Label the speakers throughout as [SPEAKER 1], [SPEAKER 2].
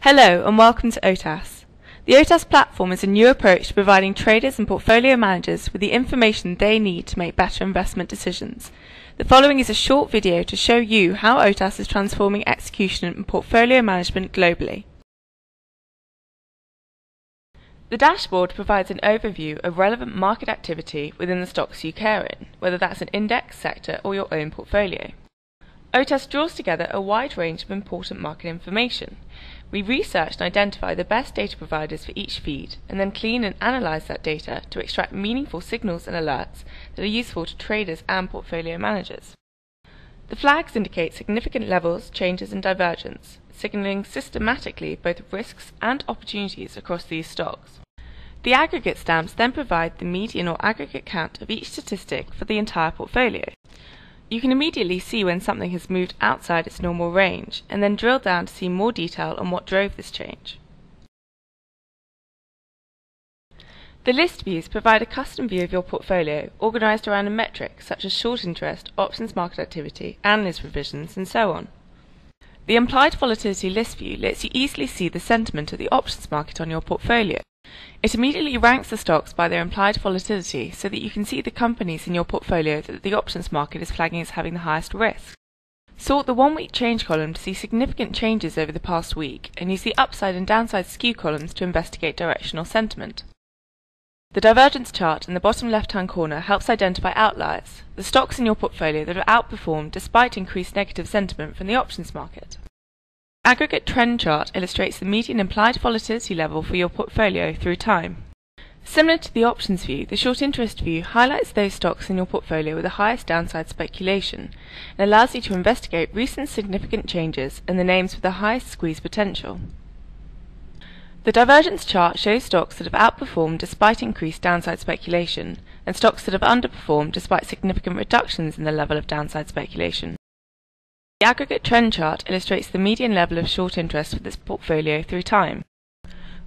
[SPEAKER 1] Hello and welcome to OTAS. The OTAS platform is a new approach to providing traders and portfolio managers with the information they need to make better investment decisions. The following is a short video to show you how OTAS is transforming execution and portfolio management globally. The dashboard provides an overview of relevant market activity within the stocks you care in, whether that's an index, sector or your own portfolio. OTAS draws together a wide range of important market information. We research and identify the best data providers for each feed, and then clean and analyze that data to extract meaningful signals and alerts that are useful to traders and portfolio managers. The flags indicate significant levels, changes and divergence, signaling systematically both risks and opportunities across these stocks. The aggregate stamps then provide the median or aggregate count of each statistic for the entire portfolio. You can immediately see when something has moved outside its normal range, and then drill down to see more detail on what drove this change. The list views provide a custom view of your portfolio, organised around a metric such as short interest, options market activity, analyst revisions, and so on. The implied volatility list view lets you easily see the sentiment of the options market on your portfolio. It immediately ranks the stocks by their implied volatility so that you can see the companies in your portfolio that the options market is flagging as having the highest risk. Sort the 1 week change column to see significant changes over the past week, and use the upside and downside skew columns to investigate directional sentiment. The divergence chart in the bottom left-hand corner helps identify outliers, the stocks in your portfolio that have outperformed despite increased negative sentiment from the options market. The aggregate trend chart illustrates the median implied volatility level for your portfolio through time. Similar to the options view, the short interest view highlights those stocks in your portfolio with the highest downside speculation and allows you to investigate recent significant changes and the names with the highest squeeze potential. The divergence chart shows stocks that have outperformed despite increased downside speculation and stocks that have underperformed despite significant reductions in the level of downside speculation. The aggregate trend chart illustrates the median level of short interest for this portfolio through time.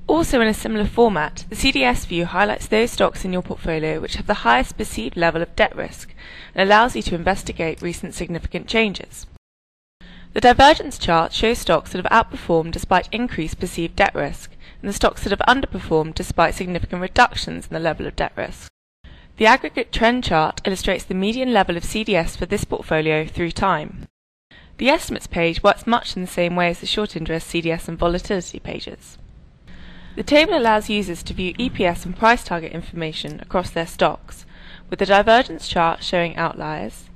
[SPEAKER 1] Also in a similar format, the CDS view highlights those stocks in your portfolio which have the highest perceived level of debt risk and allows you to investigate recent significant changes. The divergence chart shows stocks that have outperformed despite increased perceived debt risk and the stocks that have underperformed despite significant reductions in the level of debt risk. The aggregate trend chart illustrates the median level of CDS for this portfolio through time. The estimates page works much in the same way as the short interest, CDS and volatility pages. The table allows users to view EPS and price target information across their stocks, with the divergence chart showing outliers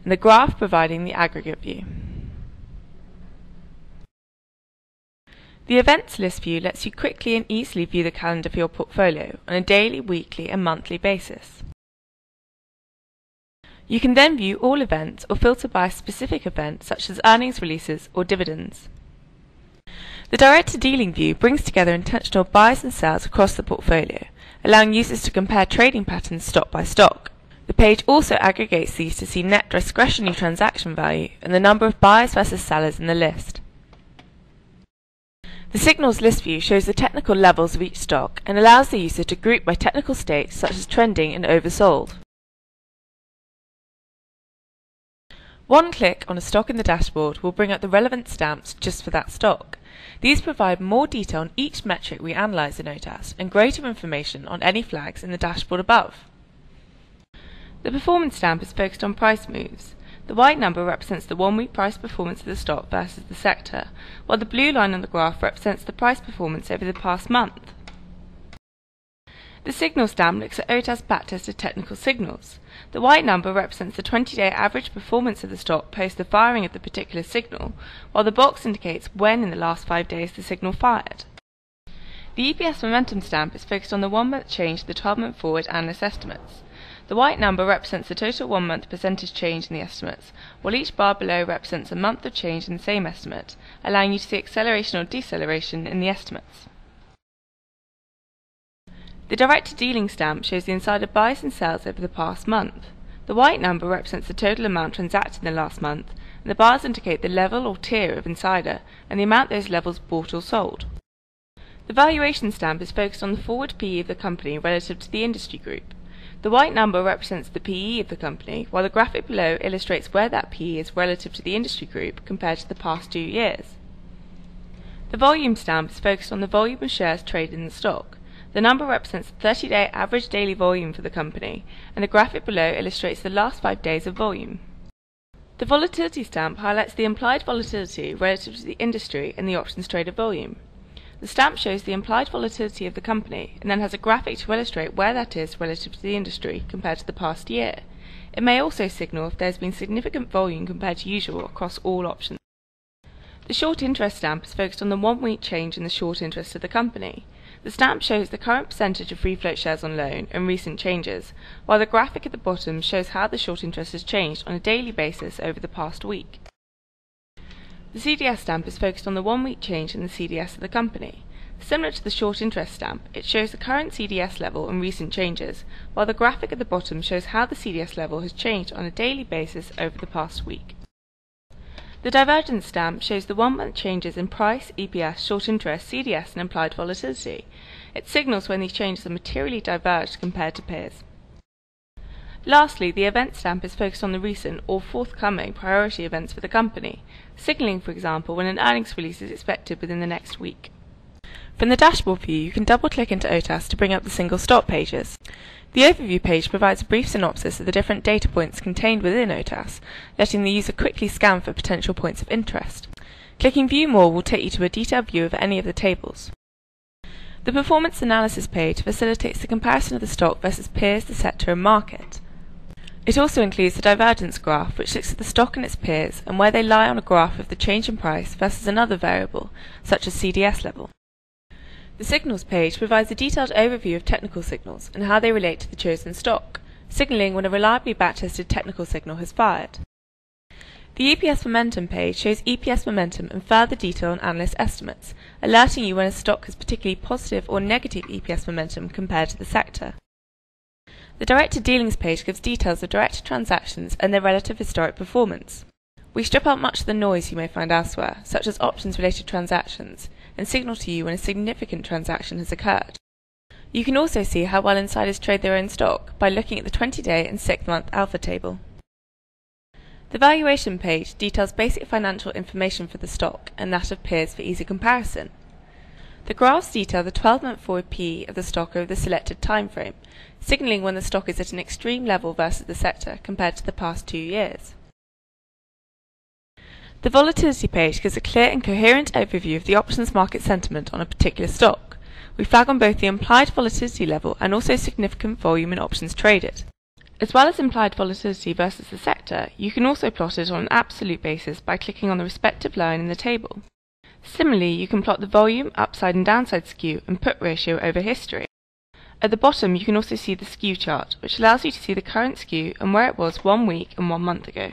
[SPEAKER 1] and the graph providing the aggregate view. The events list view lets you quickly and easily view the calendar for your portfolio on a daily, weekly and monthly basis. You can then view all events or filter by a specific event such as earnings releases or dividends. The Director Dealing view brings together intentional buys and sells across the portfolio, allowing users to compare trading patterns stock by stock. The page also aggregates these to see net discretionary transaction value and the number of buyers versus sellers in the list. The Signals list view shows the technical levels of each stock and allows the user to group by technical states such as trending and oversold. One click on a stock in the dashboard will bring up the relevant stamps just for that stock. These provide more detail on each metric we analyse in OTAS and greater information on any flags in the dashboard above. The performance stamp is focused on price moves. The white number represents the 1 week price performance of the stock versus the sector, while the blue line on the graph represents the price performance over the past month. The signal stamp looks at OTAS backtested technical signals. The white number represents the 20-day average performance of the stock post the firing of the particular signal, while the box indicates when in the last 5 days the signal fired. The EPS momentum stamp is focused on the 1 month change to the 12-month forward analyst estimates. The white number represents the total 1 month percentage change in the estimates, while each bar below represents a month of change in the same estimate, allowing you to see acceleration or deceleration in the estimates. The Director Dealing stamp shows the insider buys and sells over the past month. The white number represents the total amount transacted in the last month, and the bars indicate the level or tier of insider and the amount those levels bought or sold. The valuation stamp is focused on the forward PE of the company relative to the industry group. The white number represents the PE of the company, while the graphic below illustrates where that PE is relative to the industry group compared to the past 2 years. The volume stamp is focused on the volume of shares traded in the stock. The number represents the 30-day average daily volume for the company, and the graphic below illustrates the last 5 days of volume. The volatility stamp highlights the implied volatility relative to the industry and the options traded volume. The stamp shows the implied volatility of the company and then has a graphic to illustrate where that is relative to the industry compared to the past year. It may also signal if there has been significant volume compared to usual across all options. The short interest stamp is focused on the 1-week change in the short interest of the company. The stamp shows the current percentage of free float shares on loan and recent changes, while the graphic at the bottom shows how the short interest has changed on a daily basis over the past week. The CDS stamp is focused on the 1-week change in the CDS of the company. Similar to the short interest stamp, it shows the current CDS level and recent changes, while the graphic at the bottom shows how the CDS level has changed on a daily basis over the past week. The divergence stamp shows the 1-month changes in price, EPS, short interest, CDS and implied volatility. It signals when these changes are materially diverged compared to peers. Lastly, the event stamp is focused on the recent or forthcoming priority events for the company, signalling, for example, when an earnings release is expected within the next week. From the dashboard view, you can double-click into OTAS to bring up the single stock pages. The overview page provides a brief synopsis of the different data points contained within OTAS, letting the user quickly scan for potential points of interest. Clicking View More will take you to a detailed view of any of the tables. The performance analysis page facilitates the comparison of the stock versus peers, the sector and market. It also includes the divergence graph, which looks at the stock and its peers and where they lie on a graph of the change in price versus another variable, such as CDS level. The signals page provides a detailed overview of technical signals and how they relate to the chosen stock, signalling when a reliably backtested technical signal has fired. The EPS momentum page shows EPS momentum and further detail on analyst estimates, alerting you when a stock has particularly positive or negative EPS momentum compared to the sector. The directed dealings page gives details of directed transactions and their relative historic performance. We strip out much of the noise you may find elsewhere, such as options-related transactions, and signal to you when a significant transaction has occurred. You can also see how well insiders trade their own stock by looking at the 20-day and 6-month alpha table. The valuation page details basic financial information for the stock and that of peers for easy comparison. The graphs detail the 12-month forward PE of the stock over the selected time frame, signalling when the stock is at an extreme level versus the sector compared to the past 2 years. The volatility page gives a clear and coherent overview of the options market sentiment on a particular stock. We flag on both the implied volatility level and also significant volume in options traded. As well as implied volatility versus the sector, you can also plot it on an absolute basis by clicking on the respective line in the table. Similarly, you can plot the volume, upside and downside skew and put ratio over history. At the bottom, you can also see the skew chart, which allows you to see the current skew and where it was 1 week and 1 month ago.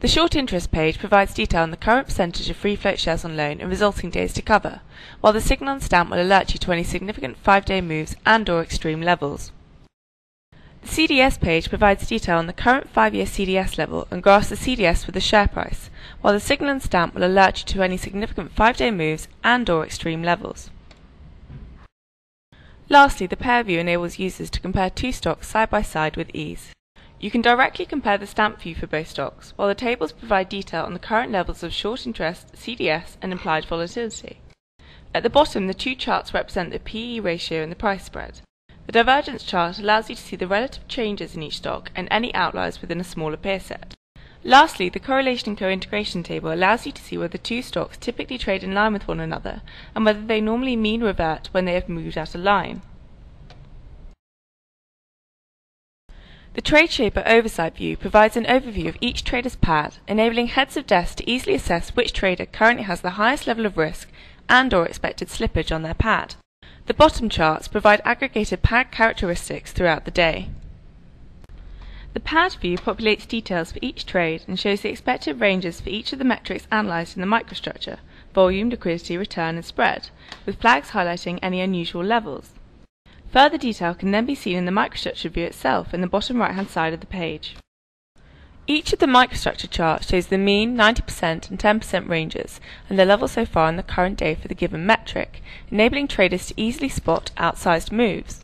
[SPEAKER 1] The short interest page provides detail on the current percentage of free float shares on loan and resulting days to cover, while the signal and stamp will alert you to any significant 5-day moves and/or extreme levels. The CDS page provides detail on the current 5-year CDS level and graphs the CDS with the share price, while the signal and stamp will alert you to any significant 5-day moves and/or extreme levels. Lastly, the pair view enables users to compare 2 stocks side by side with ease. You can directly compare the stamp view for both stocks, while the tables provide detail on the current levels of short interest, CDS, and implied volatility. At the bottom, the 2 charts represent the PE ratio and the price spread. The divergence chart allows you to see the relative changes in each stock and any outliers within a smaller peer set. Lastly, the correlation and co-integration table allows you to see whether 2 stocks typically trade in line with one another and whether they normally mean revert when they have moved out of line. The Trade Shaper Oversight view provides an overview of each trader's pad, enabling heads of desk to easily assess which trader currently has the highest level of risk and/or expected slippage on their pad. The bottom charts provide aggregated pad characteristics throughout the day. The pad view populates details for each trade and shows the expected ranges for each of the metrics analysed in the microstructure: volume, liquidity, return and spread, with flags highlighting any unusual levels. Further detail can then be seen in the microstructure view itself in the bottom right-hand side of the page. Each of the microstructure charts shows the mean, 90% and 10% ranges and the level so far in the current day for the given metric, enabling traders to easily spot outsized moves.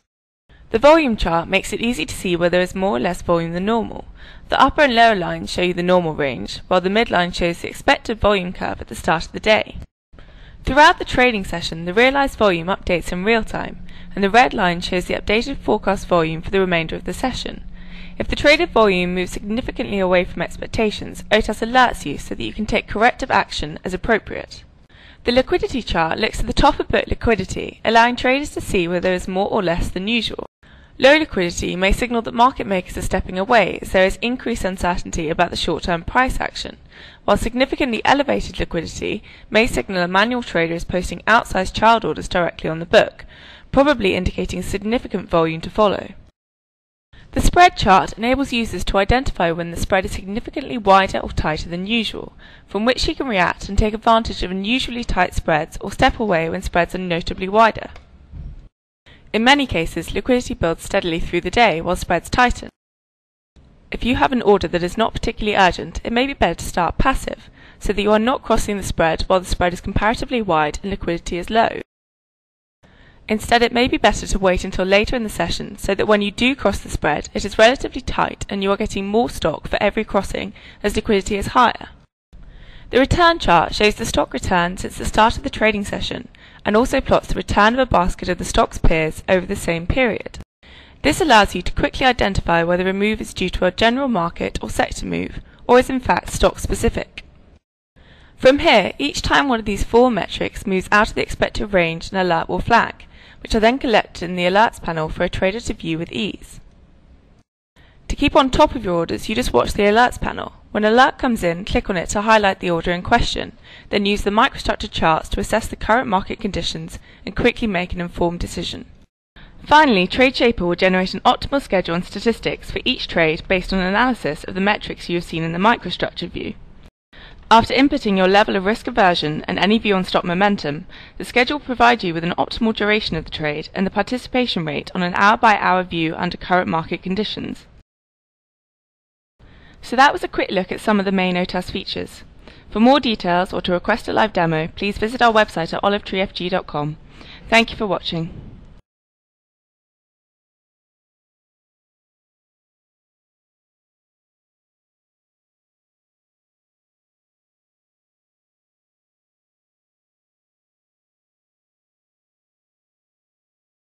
[SPEAKER 1] The volume chart makes it easy to see where there is more or less volume than normal. The upper and lower lines show you the normal range, while the midline shows the expected volume curve at the start of the day. Throughout the trading session, the realized volume updates in real time, and the red line shows the updated forecast volume for the remainder of the session. If the traded volume moves significantly away from expectations, OTAS alerts you so that you can take corrective action as appropriate. The liquidity chart looks at the top of book liquidity, allowing traders to see whether there is more or less than usual. Low liquidity may signal that market makers are stepping away as there is increased uncertainty about the short-term price action, while significantly elevated liquidity may signal a manual trader is posting outsized child orders directly on the book, probably indicating significant volume to follow. The spread chart enables users to identify when the spread is significantly wider or tighter than usual, from which you can react and take advantage of unusually tight spreads or step away when spreads are notably wider. In many cases, liquidity builds steadily through the day while spreads tighten. If you have an order that is not particularly urgent, it may be better to start passive, so that you are not crossing the spread while the spread is comparatively wide and liquidity is low. Instead, it may be better to wait until later in the session so that when you do cross the spread, it is relatively tight and you are getting more stock for every crossing as liquidity is higher. The return chart shows the stock return since the start of the trading session and also plots the return of a basket of the stock's peers over the same period. This allows you to quickly identify whether a move is due to a general market or sector move, or is in fact stock specific. From here, each time one of these four metrics moves out of the expected range, an alert will flag, which are then collected in the alerts panel for a trader to view with ease. To keep on top of your orders, you just watch the alerts panel. When an alert comes in, click on it to highlight the order in question, then use the microstructure charts to assess the current market conditions and quickly make an informed decision. Finally, TradeShaper will generate an optimal schedule and statistics for each trade based on analysis of the metrics you have seen in the microstructure view. After inputting your level of risk aversion and any view on stock momentum, the schedule will provide you with an optimal duration of the trade and the participation rate on an hour-by-hour view under current market conditions. So that was a quick look at some of the main OTAS features. For more details or to request a live demo, please visit our website at olivetreefg.com. Thank you for watching.